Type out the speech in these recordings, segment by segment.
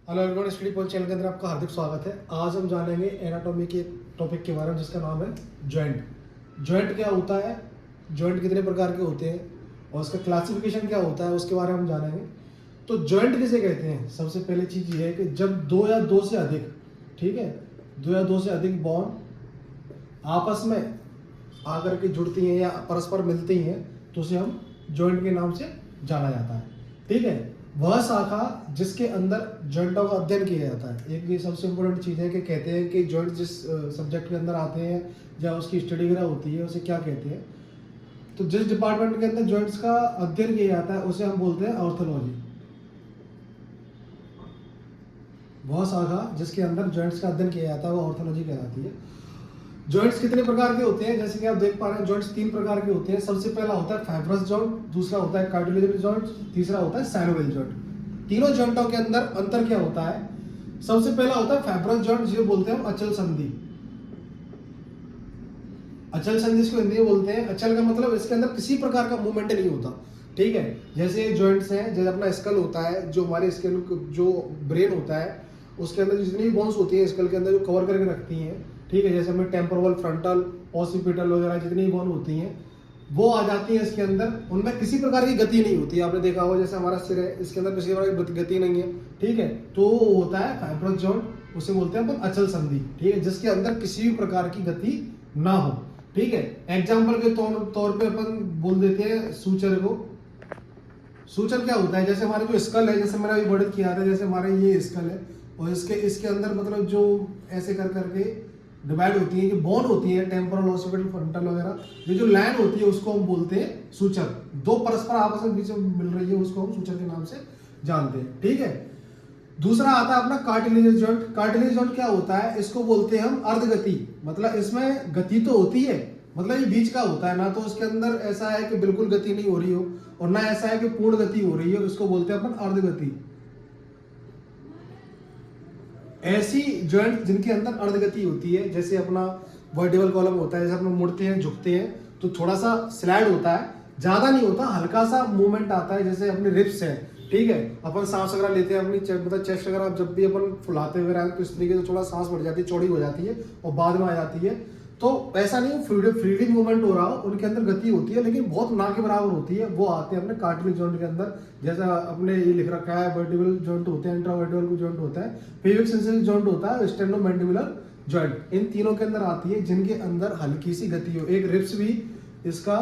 Hello everyone, study point channel के अंदर आपका हार्दिक स्वागत है। आज हम जानेंगे एनाटॉमी के टॉपिक के बारे में जिसका नाम है जॉइंट। जॉइंट क्या होता है, जॉइंट कितने प्रकार के होते हैं और उसका क्लासिफिकेशन क्या होता है, उसके बारे में हम जानेंगे। तो जॉइंट किसे कहते हैं? सबसे पहले चीज़ ये है कि जब दो या दो से अधिक, ठीक है, दो या दो से अधिक बॉन्ड आपस में आकर के जुड़ती हैं या परस्पर मिलती हैं तो उसे हम जॉइंट के नाम से जाना जाता है। ठीक है, वह शाखा जिसके अंदर जॉइंटों का अध्ययन किया जाता है। एक ये सबसे इम्पोर्टेंट चीज़ है कि कहते हैं कि जॉइंट जिस सब्जेक्ट के अंदर आते हैं या उसकी स्टडी वगैरह होती है उसे क्या कहते हैं। तो जिस डिपार्टमेंट के अंदर जॉइंट्स का अध्ययन किया जाता है उसे हम बोलते हैं ऑर्थोलॉजी। वह शाखा जिसके अंदर जॉइंट्स का अध्ययन किया जाता है वो ऑर्थोलॉजी कहलाती है। जॉइंट्स कितने प्रकार के होते हैं? जैसे कि आप देख पा रहे हैं, जॉइंट्स तीन प्रकार के होते हैं। सबसे पहला होता है फाइब्रस जॉइंट, दूसरा होता है कार्टिलेजनस जॉइंट, तीसरा होता है साइनोवियल जॉइंट। तीनों जॉइंटों के अंदर अंतर क्या होता है? सबसे पहला होता है फाइब्रस जॉइंट, जिसे बोलते हैं हम अचल संधि। अचल संधि इसको हिंदी में बोलते हैं। अचल का मतलब इसके अंदर किसी प्रकार का मूवमेंट नहीं होता। ठीक है, जैसे जॉइंट्स हैं, जैसे अपना स्कल होता है, जो हमारे स्कल जो ब्रेन होता है उसके अंदर जितनी भी बोन्स होती है स्कल के अंदर जो कवर करके रखती हैं, ठीक है, जैसे हमें टेम्पोरल, फ्रंटल, ऑसिपिटल वगैरह जितनी भी बोन होती हैं वो आ जाती है इसके अंदर। उनमें किसी प्रकार की गति नहीं होती है। आपने देखा होगा जैसे हमारा सिर है, इसके अंदर किसी प्रकार की गति नहीं है। ठीक है, तो वो होता है फाइब्रस जॉइंट, उसे बोलते हैं अपन अचल संधि। ठीक है, जिसके अंदर किसी भी प्रकार की गति ना हो। ठीक है, एग्जाम्पल के तौर पे अपन बोल देते हैं सूचर को। सूचर क्या होता है? जैसे हमारे जो स्कल है, जैसे मैंने अभी वर्णित किया था, जैसे हमारे ये स्कल है और इसके अंदर मतलब जो ऐसे कर करके डिवाइड होती है, जो बोन होती है, टेम्पोरल, ऑसिपिटल, फ्रंटल वगैरह, ये जो लाइन होती है उसको हम बोलते हैं सूचर। दो परस्पर आपस में बीच में मिल रही है उसको हम सूचर के नाम से जानते हैं। ठीक है, दूसरा आता है अपना कार्टिलेजनस जॉइंट। कार्टिलेजनस जॉइंट क्या होता है? इसको बोलते हैं हम अर्धगति। मतलब इसमें गति तो होती है, मतलब ये बीच का होता है, ना तो उसके अंदर ऐसा है कि बिल्कुल गति नहीं हो रही हो और ना ऐसा है कि पूर्ण गति हो रही हो। इसको बोलते हैं अपन अर्धगति। ऐसी जॉइंट जिनके अंदर अर्धगति होती है, जैसे अपना वर्टिकल कॉलम होता है, जैसे अपन मुड़ते हैं, झुकते हैं तो थोड़ा सा स्लाइड होता है, ज्यादा नहीं होता, हल्का सा मूवमेंट आता है। जैसे अपनी रिप्स है, ठीक है, अपन सांस वगैरह लेते हैं, अपनी मतलब चेस्ट वगैरह जब भी अपन फुलाते वगैरह तो इस तरीके से थोड़ा सांस बढ़ जाती है, चौड़ी हो जाती है और बाद में आ जाती है। तो ऐसा नहीं फ्रीली मूवमेंट हो रहा हो, उनके अंदर गति होती है लेकिन बहुत ना के बराबर होती है। वो आते हैं अपने कार्टिलेज जॉइंट के अंदर। जैसा अपने ये लिख रखा है, वर्टिब्रल जॉइंट होते हैं, इंट्रावर्टिब्रल जॉइंट होता है, पेल्विक सेंसरी जॉइंट होता है, स्टेर्नोमैंडिबुलर जॉइंट। इन तीनों के अंदर आती है जिनके अंदर हल्की सी गति हो। एक रिप्स भी इसका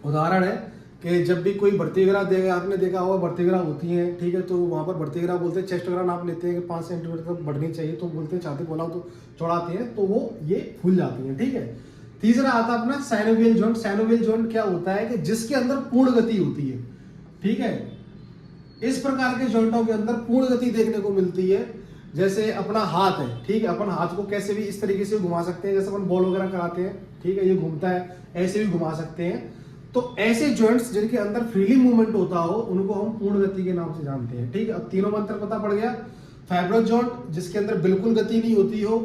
उदाहरण है कि जब भी कोई भर्ती वगैरह देगा, आपने देखा होगा भर्ती वगैरह होती है, ठीक है, तो वहाँ पर भर्ती वगैरह बोलते हैं, चेस्ट वगैरह नाप लेते हैं कि 5 सेंटीमीटर तक बढ़नी चाहिए, तो बोलते हैं छाती बोला तो चौड़ाते हैं, तो वो ये फूल जाती है। ठीक है, तीसरा आता है अपना साइनोवियल जॉइंट। साइनोवियल जॉइंट क्या होता है कि जिसके अंदर पूर्ण गति होती है। ठीक है, इस प्रकार के जॉइंटों के अंदर पूर्ण गति देखने को मिलती है। जैसे अपना हाथ है, ठीक है, अपन हाथ को कैसे भी इस तरीके से घुमा सकते हैं, जैसे अपन बॉल वगैरह कराते हैं, ठीक है, ये घूमता है, ऐसे भी घुमा सकते हैं। तो ऐसे जॉइंट्स जिनके अंदर फ्रीली मूवमेंट होता हो उनको हम पूर्ण गति के नाम से जानते हैं। ठीक है, अब तीनों में अंतर पता पड़ गया। फाइब्रस जॉइंट जिसके अंदर बिल्कुल गति नहीं होती हो,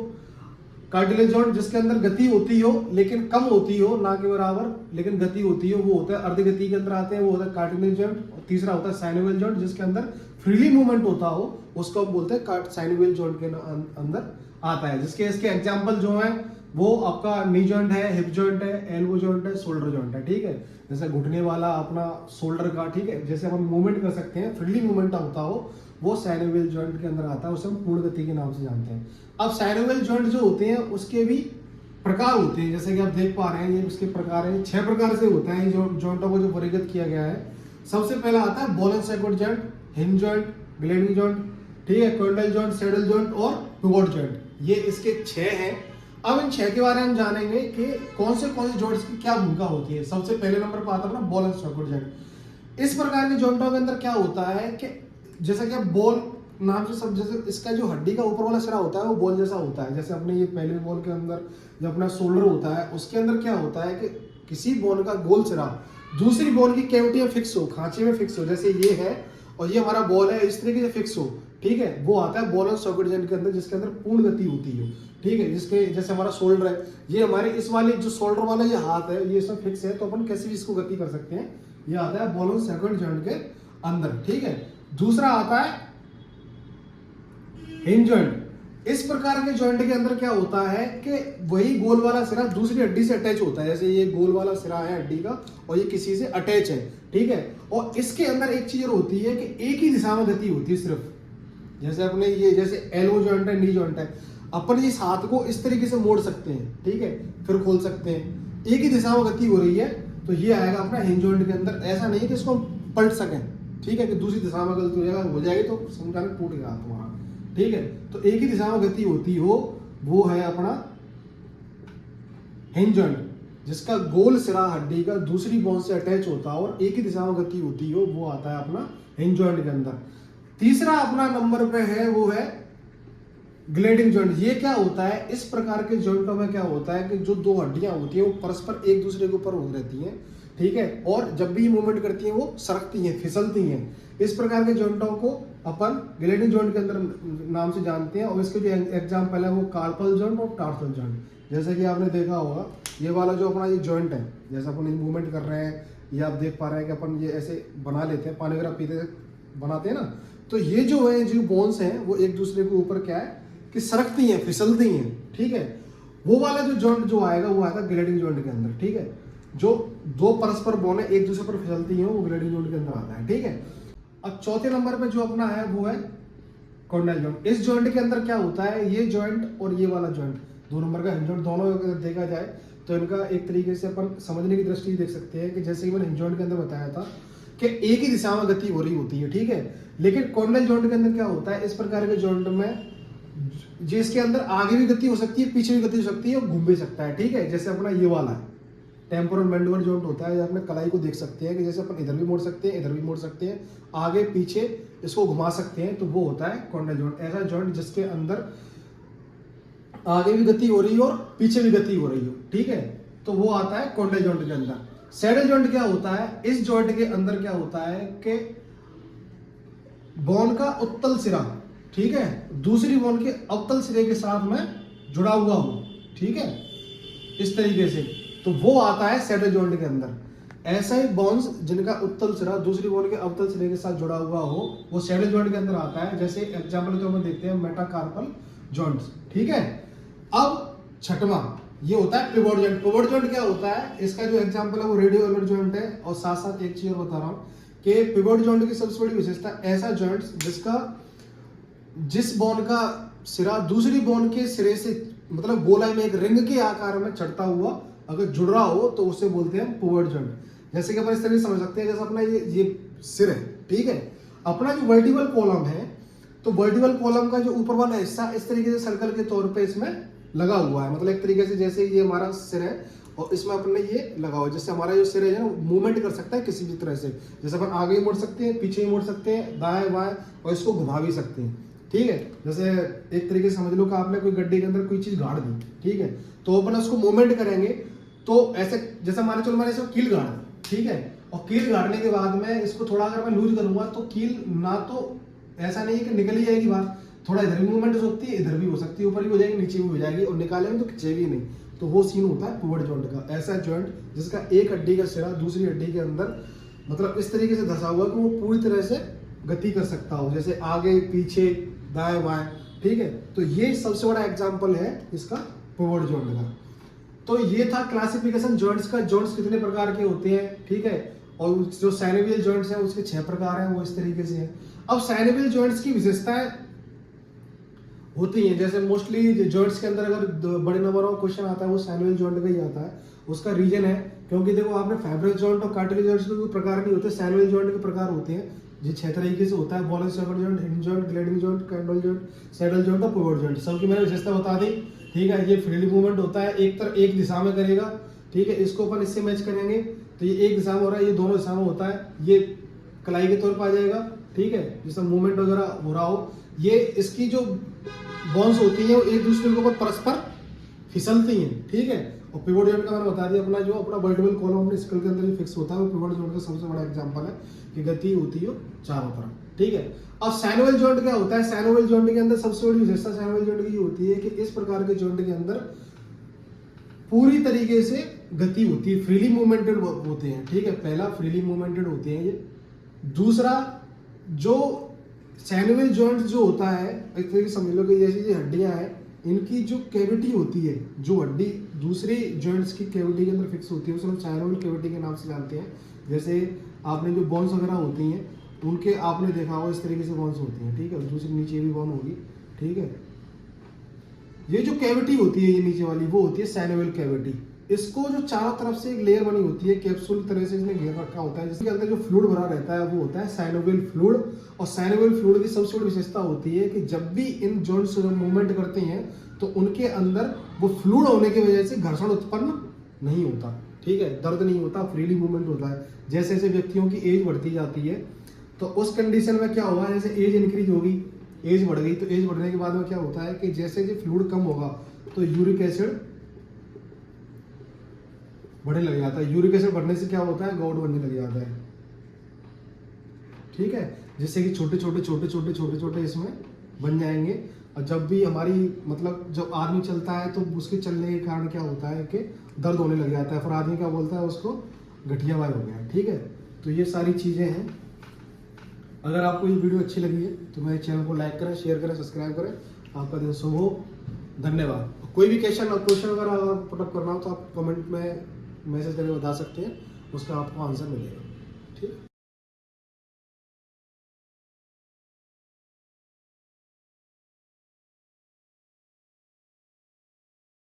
कार्टिलेज जॉइंट जिसके अंदर गति होती हो लेकिन कम होती हो, ना के बराबर लेकिन गति होती हो, वो होता है अर्धगति के अंदर आते हैं, वो होता है कार्टिलेज जॉइंट। और तीसरा होता है साइनोवियल जॉइंट जिसके अंदर फ्रीली मूवमेंट होता हो, उसको हम बोलते हैं साइनोवियल जॉइंट के अंदर आता है। जिसके इसके एग्जाम्पल जो है वो आपका नी जॉइंट है, हिप जॉइंट है, एल्बो जॉइंट है, शोल्डर जॉइंट है। ठीक है, जैसे घुटने वाला अपना शोल्डर का, ठीक है, जैसे अपन मूवमेंट कर सकते हैं, फ्रीली मूवमेंट होता हो, वो साइनोवियल जॉइंट के अंदर आता है, उसे हम पूर्ण गति के नाम से जानते हैं। अब साइनोवियल जॉइंट जो होते हैं उसके भी प्रकार होते हैं, जैसे कि आप देख पा रहे हैं, ये उसके प्रकार हैं, 6 प्रकार से होता है जो जॉइंटों को जो वर्गीकृत किया गया है। सबसे पहला आता है ball and socket joint, hinge joint, gliding joint, ठीक है, कोंडाइल जॉइंट, सैडल जॉइंट और पिवोट जॉइंट। ये इसके 6 हैं। अब इन 6 के बारे में हम जानेंगे कि कौन से जॉइंट्स की क्या भूमिका होती है। सबसे पहले नंबर पर आता है ना बॉल एंड सॉकेट जॉइंट। इस प्रकार के जॉइंटों के अंदर क्या होता है कि जैसा कि बॉल नाम से सब, जैसे इसका जो हड्डी का ऊपर वाला सिरा होता है वो बॉल जैसा होता है। जैसे अपने ये पहले बॉल के अंदर जो अपना शोल्डर होता है उसके अंदर क्या होता है कि किसी बॉल का गोल सिरा दूसरी बॉल की कैविटी में फिक्स हो, खांचे में फिक्स हो, जैसे ये है और ये हमारा बॉल है, इस तरीके से फिक्स हो। ठीक है, वो आता है बॉल एंड सॉकेट जॉइंट के अंदर, जिसके अंदर पूर्ण गति होती है। ठीक है, जिसके जैसे हमारा शोल्डर है, ये हमारे इस वाले जो शोल्डर वाला ये हाथ है, ये सब फिक्स है, तो अपन कैसे भी इसको गति कर सकते हैं। ये आता है बॉल एंड सॉकेट जॉइंट के अंदर। ठीक है, दूसरा आता है हिंज जॉइंट, इस प्रकार के जॉइंट के अंदर क्या होता है कि वही गोल वाला सिरा दूसरी हड्डी से अटैच होता है। जैसे ये गोल वाला सिरा है हड्डी का और ये किसी से अटैच है, ठीक है। और इसके अंदर एक चीज होती है कि एक ही दिशा में गति होती है सिर्फ। जैसे अपने ये जैसे एल्बो जॉइंट है, नी जॉइंट है, अपन इस हाथ को इस तरीके से मोड़ सकते हैं, ठीक है, फिर खोल सकते हैं, एक ही दिशा में गति हो रही है, तो ये आएगा अपना हिंज जॉइंट के अंदर। ऐसा नहीं कि इसको पलट सकें, ठीक है, कि दूसरी दिशा में गलती हो जाएगी तो समझाने टूट गया तुम्हारा, ठीक है। तो एक ही दिशा में गति होती हो वो है अपना हिंज जॉइंट, जिसका गोल सिरा हड्डी का दूसरी बोन से अटैच होता है और एक ही दिशा में गति होती हो, वो आता है अपना हिंज जॉइंट के अंदर। तीसरा अपना नंबर पे है वो है ग्लेडिंग जॉइंट। ये क्या होता है, इस प्रकार के जॉइंटों में क्या होता है कि जो दो हड्डियां होती हैं वो परस्पर एक दूसरे के ऊपर हो रहती हैं, ठीक है, और जब भी मूवमेंट करती हैं वो सरकती हैं, फिसलती हैं। इस प्रकार के जॉइंटों को अपन ग्लेडिंग जॉइंट के अंदर नाम से जानते हैं। और इसके जो एग्जाम्पल है वो कार्पल जॉइंट और टार्सल जॉइंट। जैसे कि आपने देखा होगा ये वाला जो अपना ये जॉइंट है, जैसे अपन मूवमेंट कर रहे हैं, ये आप देख पा रहे हैं कि अपन ये ऐसे बना लेते हैं, पानी वगैरह पीते बनाते हैं ना, तो ये जो है जो बोन्स हैं वो एक दूसरे के ऊपर क्या है कि सरकती हैं, फिसलती हैं, ठीक है। वो वाला जो जॉइंट जो आएगा वो आएगा ग्लेडिंग जॉइंट के अंदर, ठीक है। जो दो परस्पर बोन है एक दूसरे पर फिसलती हैं वो ग्लेडिंग जॉइंट के अंदर आता है, ठीक है। अब चौथे नंबर पे जो अपना है वो है कॉन्डाइल जॉइंट। इस जॉइंट के अंदर क्या होता है, ये जॉइंट और ये वाला जॉइंट, दो नंबर का हिंज जॉइंट, दोनों अगर देखा जाए तो इनका एक तरीके से अपन समझने की दृष्टि देख सकते हैं कि जैसे कि मैंने हिंज जॉइंट के अंदर बताया था कि एक ही दिशा में गति हो रही होती है, ठीक है। लेकिन कॉन्डाइल जॉइंट के अंदर क्या होता है, इस प्रकार के जॉइंट में जिसके अंदर आगे भी गति हो सकती है, पीछे भी गति हो सकती है और घूम भी सकता है, ठीक है। जैसे अपना ये वाला है टेम्पोरल मैंडिबल जॉइंट होता है, अपने कलाई को देख सकते हैं कि जैसे अपन इधर भी मोड़ सकते हैं, इधर भी मोड़ सकते हैं, आगे पीछे इसको घुमा सकते हैं, तो वो होता है कॉन्डाइल जॉइंट। ऐसा जॉइंट जिसके अंदर आगे भी गति हो रही हो और पीछे भी गति हो रही हो, ठीक है, तो वो आता है कॉन्डाइल जॉइंट के अंदर। सैडल जॉइंट क्या होता है, इस जॉइंट के अंदर क्या होता है कि बोन का उत्तल सिरा, ठीक है, दूसरी बोन के अवतल सिरे के साथ में जुड़ा हुआ हो, ठीक है, इस तरीके से, तो वो आता है सैडल जॉइंट के अंदर। ऐसा ही बोन्स जिनका उत्तल सिरा दूसरी बोन के अवतल सिरे के साथ जुड़ा हुआ हो वो सैडल जॉइंट के अंदर आता है। जैसे एग्जांपल जो हम देखते हैं मेटाकार्पल जॉइंट्स, ठीक है। अब छठवां ये होता है पिवोट जॉइंट। पिवोट जॉइंट क्या होता है, इसका जो एग्जांपल है वो रेडियो वेलर जॉइंट है। और साथ साथ एक चीज बता रहा हूं कि पिवोट जॉइंट की सबसे बड़ी विशेषता ऐसा जॉइंट जिसका जिस बोन का सिरा दूसरी बोन के सिरे से मतलब गोलाई में एक रिंग के आकार में चढ़ता हुआ अगर जुड़ रहा हो तो उसे बोलते हैं पिवोट जॉइंट। जैसे कि अपन इस तरह समझ सकते हैं, जैसे अपना ये सिर है, ठीक है, अपना जो वर्टिकल कॉलम है, तो वर्टिकल कॉलम का जो ऊपर वाला हिस्सा इस तरीके से सर्कल के तौर पे इसमें लगा हुआ है। मतलब एक तरीके से जैसे ये हमारा सिर है और इसमें अपने ये लगा हुआ है, जिससे हमारा जो सिर है ना मूवमेंट कर सकता है किसी भी तरह से। जैसे अपन आगे मोड़ सकते हैं, पीछे ही मोड़ सकते हैं, दाएं बाएं, और इसको घुमा भी सकते हैं, ठीक है। जैसे एक तरीके से समझ लो कि आपने कोई गड्ढे के अंदर कोई चीज गाड़ दी, ठीक है, तो अपन उसको मूवमेंट करेंगे तो ऐसे जैसे मान चलो मैंने इसको कील गाड़ा, ठीक है, और कील गाड़ने के बाद में इसको थोड़ा अगर मैं लूज करूंगा तो कील ना तो ऐसा नहीं है कि निकल ही जाएगी बाहर, थोड़ा इधर भी मूवमेंट हो सकती है, इधर भी हो सकती है, ऊपर भी हो जाएगी, नीचे भी हो जाएगी, और निकालेंगे तो खिंचेगी नहीं। तो वो सीन होता है पिवोट जॉइंट का। ऐसा जॉइंट जिसका एक हड्डी का सिरा दूसरी हड्डी के अंदर मतलब इस तरीके से धंसा हुआ कि वो पूरी तरह से गति कर सकता हो, जैसे आगे पीछे दाएं बाएं, ठीक है। तो ये सबसे बड़ा एग्जाम्पल है इसका पिवोट जॉइंट का। तो ये था क्लासिफिकेशन जॉइंट्स का, जॉइंट्स कितने प्रकार के होते हैं, ठीक है। और जो साइनोवियल जॉइंट्स हैं उसके 6 प्रकार हैं, वो इस तरीके से हैं। अब साइनोवियल जॉइंट्स की विशेषताएं होती हैं, जैसे मोस्टली जॉइंट्स के अंदर अगर बड़े नंबर ऑफ क्वेश्चन आता है वो साइनोवियल जॉइंट का ही आता है। उसका रीजन है क्योंकि देखो आपने फाइब्रस जॉइंट और कार्टिलेज जॉइंट्स के प्रकार नहीं होते, साइनोवियल जॉइंट के प्रकार होते हैं। ये 6 तरीके से होता है, ball and socket joint, hinge joint, gliding joint, condyle joint, saddle joint और पिवोट जॉइंट। सबकी मैंने विशेषता बता दी, ठीक है। ये फ्रीली मूवमेंट होता है, एक दिशा में करेगा, ठीक है। इसको अपन इससे मैच करेंगे तो ये एक दिशा में हो रहा है, ये दोनों दिशा में होता है, ये कलाई के तौर पर आ जाएगा, ठीक है, जिसमें मूवमेंट वगैरह हो रहा हो। ये इसकी जो बोन्स होती हैं वो एक दूसरे के ऊपर परस्पर फिसलती हैं, ठीक है। और पिवोट जॉइंट का मैंने बता दिया, अपना जो अपना वर्टिकल कॉलम अपने स्कल के अंदर फिक्स होता है वो पिवोट जॉइंट का सबसे बड़ा एग्जांपल है कि गति होती है चारों तरफ, ठीक है। अब साइनोवियल जॉइंट क्या होता है, साइनोवियल जॉइंट के अंदर सबसे बड़ी विशेषता साइनोवियल जॉइंट की होती है कि इस प्रकार के जॉइंट के अंदर पूरी तरीके से गति होती है, फ्रीली मूवमेंटेड होते हैं, ठीक है। पहला फ्रीली मूवमेंटेड होते हैं ये। दूसरा जो सैनोवियल जॉइंट जो होता है, एक तरीके से समझ लो कि जैसी ये हड्डियां हैं, इनकी जो कैविटी होती है, जो हड्डी दूसरी जॉइंट्स की कैविटी के अंदर फिक्स होती है, उसे हम सैनोवियल कैविटी के नाम से जानते हैं। जैसे आपने जो बोन्स वगैरह होती हैं, उनके आपने देखा होगा इस तरीके से बोन्स होती हैं, ठीक है, दूसरी नीचे भी बोन होगी, ठीक है। ये जो कैविटी होती है, ये नीचे वाली, वो होती है सैनोवियल कैविटी। इसको जो चारों तरफ से एक लेयर बनी होती है, कैप्सूल तरह से इसने घेर रखा होता है, जिसके अंदर जो फ्लूइड भरा रहता है वो होता है सैनोवियल फ्लूइड। और सैनोवियल फ्लूइड की सबसे बड़ी विशेषता होती है कि जब भी इन जॉइंट्स मूवमेंट करते हैं तो उनके अंदर वो फ्लूइड होने की वजह से घर्षण उत्पन्न नहीं होता, ठीक है, दर्द नहीं होता, फ्रीली मूवमेंट होता है। जैसे जैसे व्यक्तियों की एज बढ़ती जाती है तो उस कंडीशन में क्या होगा, जैसे एज इंक्रीज होगी, एज बढ़ गई, तो एज बढ़ने के बाद में क्या होता है कि जैसे जो फ्लूइड कम होगा तो यूरिक एसिड बढ़ने लग जाता है। यूरिक एसिड बढ़ने से क्या होता है, गॉड बनने लग जाता है, ठीक है, जिससे कि छोटे छोटे इसमें बन जाएंगे। और जब भी हमारी मतलब जब आदमी चलता है तो उसके चलने के कारण क्या होता है कि दर्द होने लग जाता है, फिर आदमी क्या बोलता है, उसको गठियावाई हो गया, ठीक है। तो ये सारी चीज़ें हैं। अगर आपको ये वीडियो अच्छी लगी है तो मेरे चैनल को लाइक करें, शेयर करें, सब्सक्राइब करें। आपका दिन शुभ हो, धन्यवाद। कोई भी क्वेश्चन अगर पुटअप करना हो तो आप कमेंट में मैसेज करके बता सकते हैं, उसका आपको आंसर मिलेगा, ठीक है।